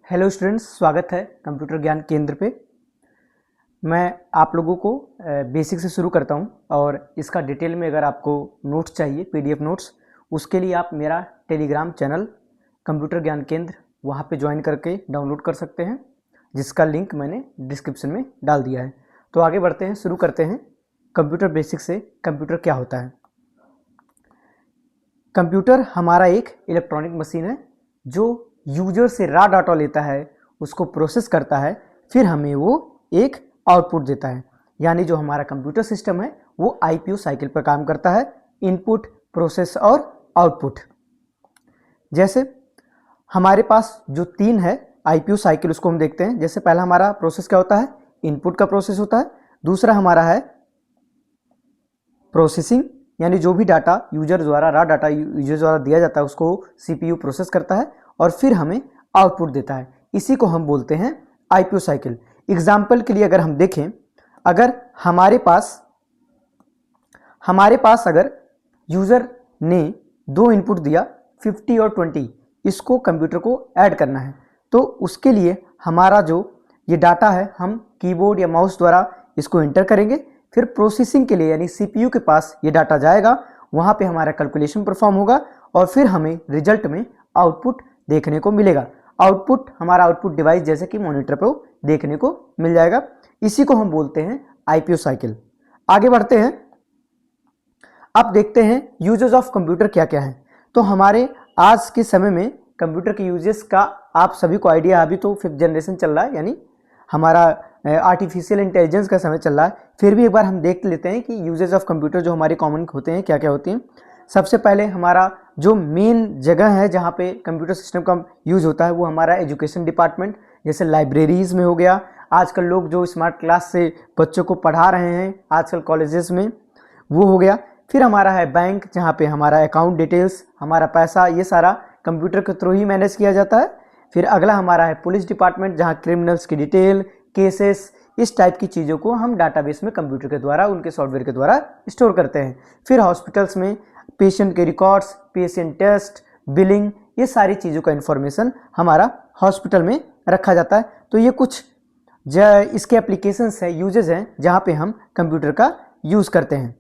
Hello students, स्वागत है computer ज्ञान केंद्र पे। मैं आप लोगों को बेसिक से शुरू करता हूं और इसका डिटेल में अगर आपको नोट्स चाहिए, पीडीएफ नोट्स, उसके लिए आप मेरा टेलीग्राम चैनल कंप्यूटर ज्ञान केंद्र वहां पे ज्वाइन करके डाउनलोड कर सकते हैं, जिसका लिंक मैंने डिस्क्रिप्शन में डाल दिया है। तो आगे बढ़ते हैं, शुरू करते हैं कंप्यूटर बेसिक से। कंप्यूटर क्या होता है? कंप्यूटर हमारा एक इलेक्ट्रॉनिक मशीन है जो यूजर से रॉ डाटा लेता है, उसको प्रोसेस करता है, फिर हमें वो एक आउटपुट देता है। यानी जो हमारा कंप्यूटर सिस्टम है वो आईपीयू साइकिल पर काम करता है, इनपुट, प्रोसेस और आउटपुट। जैसे हमारे पास जो तीन है आईपीयू साइकिल, उसको हम देखते हैं। जैसे पहला हमारा प्रोसेस क्या होता है? इनपुट का प्रोसेस होता है। दूसरा हमारा है प्रोसेसिंग, यानी जो भी डाटा यूजर द्वारा, रॉ डाटा यूजर द्वारा दिया जाता है उसको सीपीयू प्रोसेस करता है और फिर हमें आउटपुट देता है। इसी को हम बोलते हैं आईपीयू साइकिल। एग्जाम्पल के लिए अगर हम देखें, अगर हमारे पास अगर यूजर ने दो इनपुट दिया 50 और 20, इसको कंप्यूटर को ऐड करना है, तो उसके लिए हमारा जो ये डाटा है हम कीबोर्ड या माउस द्वारा इसको एंटर करेंगे। फिर प्रोसेसिंग के लिए यानी सीपीयू के पास ये डाटा जाएगा, वहां पे हमारा कैलकुलेशन परफॉर्म होगा और फिर हमें रिजल्ट में आउटपुट देखने को मिलेगा। आउटपुट हमारा आउटपुट डिवाइस जैसे कि मॉनिटर पे देखने को मिल जाएगा। इसी को हम बोलते हैं आईपीयू साइकिल। आगे बढ़ते हैं, अब देखते हैं यूजेस ऑफ कंप्यूटर क्या क्या है। तो हमारे आज के समय में कंप्यूटर के यूजेस का आप सभी को आइडिया, अभी तो 5th जनरेशन चल रहा है, यानी हमारा आर्टिफिशियल इंटेलिजेंस का समय चल रहा है। फिर भी एक बार हम देख लेते हैं कि यूजेस ऑफ कंप्यूटर जो हमारे कॉमन होते हैं क्या क्या होते हैं। सबसे पहले हमारा जो मेन जगह है जहाँ पे कंप्यूटर सिस्टम का यूज होता है वो हमारा एजुकेशन डिपार्टमेंट, जैसे लाइब्रेरीज में हो गया। आजकल लोग जो स्मार्ट क्लास से बच्चों को पढ़ा रहे हैं आजकल कॉलेजेस में, वो हो गया। फिर हमारा है बैंक, जहाँ पे हमारा अकाउंट डिटेल्स, हमारा पैसा, ये सारा कंप्यूटर के थ्रू ही मैनेज किया जाता है। फिर अगला हमारा है पुलिस डिपार्टमेंट, जहाँ क्रिमिनल्स की डिटेल, केसेस, इस टाइप की चीज़ों को हम डाटाबेस में कंप्यूटर के द्वारा, उनके सॉफ्टवेयर के द्वारा स्टोर करते हैं। फिर हॉस्पिटल्स में पेशेंट के रिकॉर्ड्स, पेशेंट टेस्ट, बिलिंग, ये सारी चीज़ों का इंफॉर्मेशन हमारा हॉस्पिटल में रखा जाता है। तो ये कुछ इसके एप्लीकेशंस है, यूजेस हैं जहाँ पे हम कंप्यूटर का यूज़ करते हैं।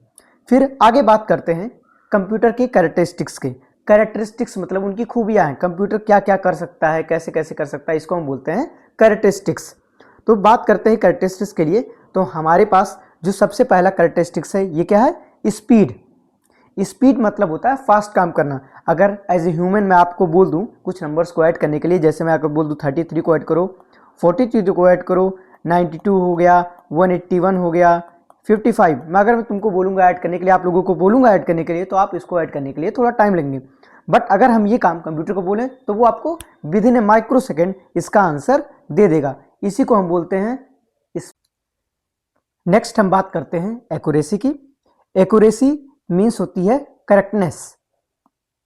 फिर आगे बात करते हैं कंप्यूटर के कैरेक्टरिस्टिक्स के। कैरेक्टरिस्टिक्स मतलब उनकी खूबियाँ हैं, कंप्यूटर क्या क्या कर सकता है, कैसे कैसे कर सकता है, इसको हम बोलते हैं कैरेक्टरिस्टिक्स। तो बात करते हैं कैरेक्टरिस्टिक्स के लिए, तो हमारे पास जो सबसे पहला कैरेक्टरिस्टिक्स है ये क्या है? स्पीड। स्पीड मतलब होता है फास्ट काम करना। अगर एज ए ह्यूमन मैं आपको बोल दूं कुछ नंबर्स को ऐड करने के लिए, जैसे मैं आपको बोल दूं 33 को ऐड करो, 43 को ऐड करो, 92 हो गया, 181 हो गया, 55, मैं अगर मैं तुमको बोलूँगा ऐड करने के लिए, आप लोगों को बोलूँगा ऐड करने के लिए, तो आप इसको ऐड करने के लिए थोड़ा टाइम लेंगे। बट अगर हम ये काम कंप्यूटर को बोलें तो वो आपको with in A micro second इसका आंसर दे देगा। इसी को हम बोलते हैं इस। नेक्स्ट हम बात करते हैं एक्यूरेसी की। एक्यूरेसी मीन्स होती है करेक्टनेस।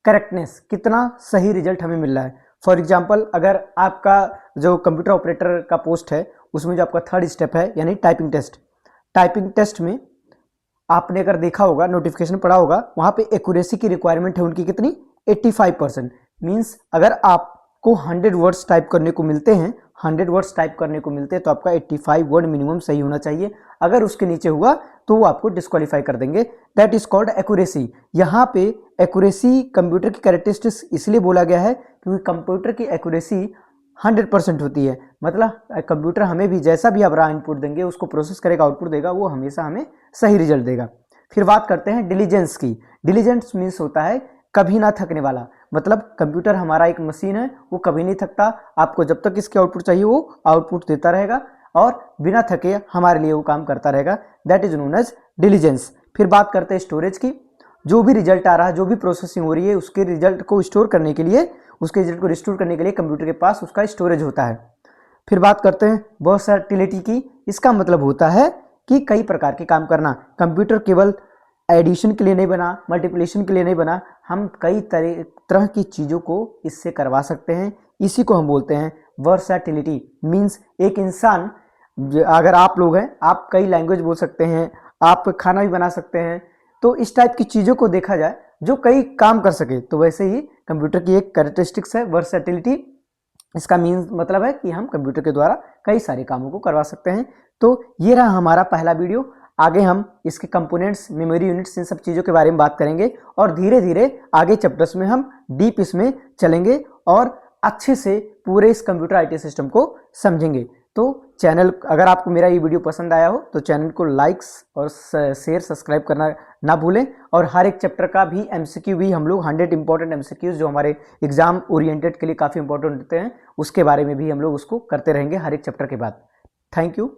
करेक्टनेस, कितना सही रिजल्ट हमें मिल रहा है। फॉर एग्जाम्पल, अगर आपका जो कंप्यूटर ऑपरेटर का पोस्ट है उसमें जो आपका 3rd स्टेप है यानी टाइपिंग टेस्ट, टाइपिंग टेस्ट में आपने अगर देखा होगा, नोटिफिकेशन पढ़ा होगा, वहाँ पे एक्यूरेसी की रिक्वायरमेंट है उनकी कितनी? 85%। मीन्स अगर आपको 100 वर्ड्स टाइप करने को मिलते हैं, 100 वर्ड्स टाइप करने को मिलते हैं तो आपका 85 वर्ड मिनिमम सही होना चाहिए। अगर उसके नीचे हुआ तो वो आपको डिस्क्वालीफाई कर देंगे। That is called accuracy. यहाँ पे एक्यूरेसी कंप्यूटर की कैरेक्टरिस्टिक्स इसलिए बोला गया है क्योंकि कंप्यूटर की एक्यूरेसी 100% होती है। मतलब कंप्यूटर हमें भी जैसा भी आप रॉ इनपुट देंगे, उसको प्रोसेस करेगा, आउटपुट देगा, वो हमेशा हमें सही रिजल्ट देगा। फिर बात करते हैं डिलीजेंस की। डिलीजेंस मीन्स होता है कभी ना थकने वाला। मतलब कंप्यूटर हमारा एक मशीन है, वो कभी नहीं थकता। आपको जब तक इसके आउटपुट चाहिए वो आउटपुट देता रहेगा और बिना थके हमारे लिए वो काम करता रहेगा। That is known as diligence. फिर बात करते हैं स्टोरेज की। जो भी रिजल्ट आ रहा है, जो भी प्रोसेसिंग हो रही है, उसके रिजल्ट को स्टोर करने के लिए, उसके रिजल्ट को रिस्टोर करने के लिए कंप्यूटर के पास उसका स्टोरेज होता है। फिर बात करते हैं वर्सैटिलिटी की। इसका मतलब होता है कि कई प्रकार के काम करना। कंप्यूटर केवल एडिशन के लिए नहीं बना, मल्टीप्लिकेशन के लिए नहीं बना, हम कई तरह की चीज़ों को इससे करवा सकते हैं। इसी को हम बोलते हैं वर्सैटिलिटी। मीन्स एक इंसान, अगर आप लोग हैं, आप कई लैंग्वेज बोल सकते हैं, आप खाना भी बना सकते हैं, तो इस टाइप की चीज़ों को देखा जाए जो कई काम कर सके, तो वैसे ही कंप्यूटर की एक कैरेक्टरिस्टिक्स है वर्सैटिलिटी। इसका मीन्स मतलब है कि हम कंप्यूटर के द्वारा कई सारे कामों को करवा सकते हैं। तो ये रहा हमारा पहला वीडियो। आगे हम इसके कंपोनेंट्स, मेमोरी यूनिट्स, इन सब चीज़ों के बारे में बात करेंगे और धीरे धीरे आगे चैप्टर्स में हम डीप इसमें चलेंगे और अच्छे से पूरे इस कंप्यूटर आईटी सिस्टम को समझेंगे। तो चैनल, अगर आपको मेरा ये वीडियो पसंद आया हो तो चैनल को लाइक्स और शेयर, सब्सक्राइब करना ना भूलें। और हर एक चैप्टर का भी एमसीक्यू भी हम लोग 100 इंपॉर्टेंट एमसीक्यूज जो हमारे एग्जाम ओरिएंटेड के लिए काफ़ी इंपॉर्टेंट होते हैं, उसके बारे में भी हम लोग उसको करते रहेंगे हर एक चैप्टर के बाद। Thank you.